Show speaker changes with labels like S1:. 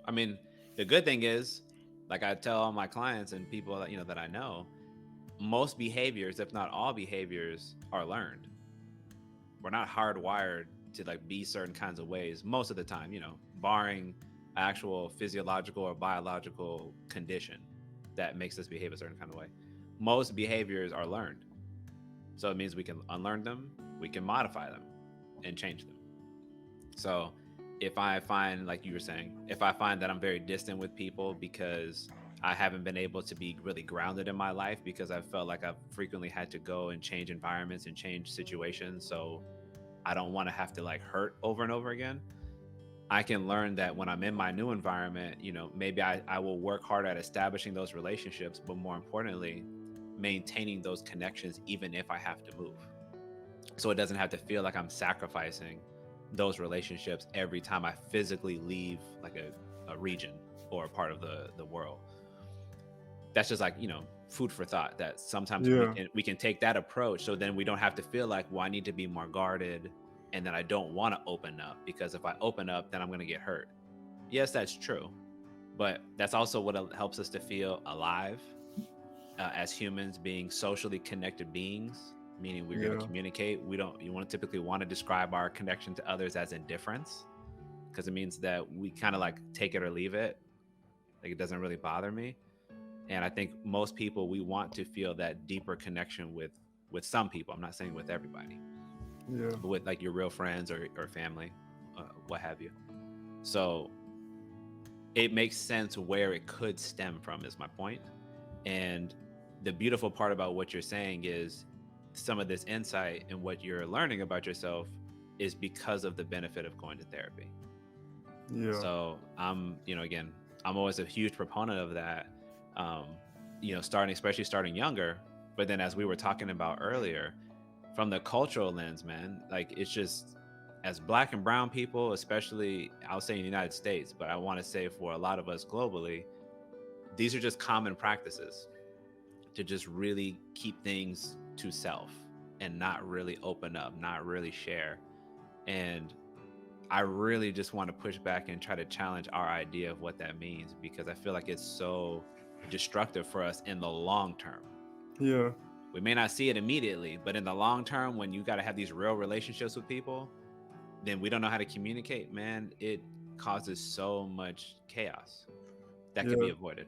S1: I mean, the good thing is, like I tell all my clients and people that that I know, most behaviors, if not all behaviors, are learned. We're not hardwired to like be certain kinds of ways most of the time, barring actual physiological or biological condition that makes us behave a certain kind of way. Most behaviors are learned. So it means we can unlearn them, we can modify them and change them. So if I find, like you were saying, if I find that I'm very distant with people because I haven't been able to be really grounded in my life because I felt like I've frequently had to go and change environments and change situations. So I don't want to have to like hurt over and over again. I can learn that when I'm in my new environment, maybe I will work hard at establishing those relationships, but more importantly, maintaining those connections, even if I have to move. So it doesn't have to feel like I'm sacrificing those relationships every time I physically leave like a region or a part of the world. That's just like, food for thought, that sometimes
S2: Yeah.
S1: we can take that approach. So then we don't have to feel like, well, I need to be more guarded and then I don't want to open up because if I open up, then I'm going to get hurt. Yes, that's true. But that's also what helps us to feel alive as humans, being socially connected beings, meaning we're going to
S2: Yeah.
S1: communicate. You want to typically want to describe our connection to others as indifference because it means that we kind of like take it or leave it. Like it doesn't really bother me. And I think most people, we want to feel that deeper connection with some people. I'm not saying with everybody,
S2: Yeah.
S1: but with like your real friends or family, what have you. So it makes sense where it could stem from, is my point. And the beautiful part about what you're saying is some of this insight and what you're learning about yourself is because of the benefit of going to therapy.
S2: Yeah.
S1: So again, I'm always a huge proponent of that. Especially starting younger. But then as we were talking about earlier, from the cultural lens, man, like it's just as Black and brown people, especially I'll say in the United States, but I want to say for a lot of us globally, these are just common practices to just really keep things to self and not really open up, not really share. And I really just want to push back and try to challenge our idea of what that means because I feel like it's so destructive for us in the long term.
S2: Yeah.
S1: We may not see it immediately, but in the long term, when you got to have these real relationships with people, then we don't know how to communicate, man. It causes so much chaos that could be
S2: Yeah.
S1: avoided.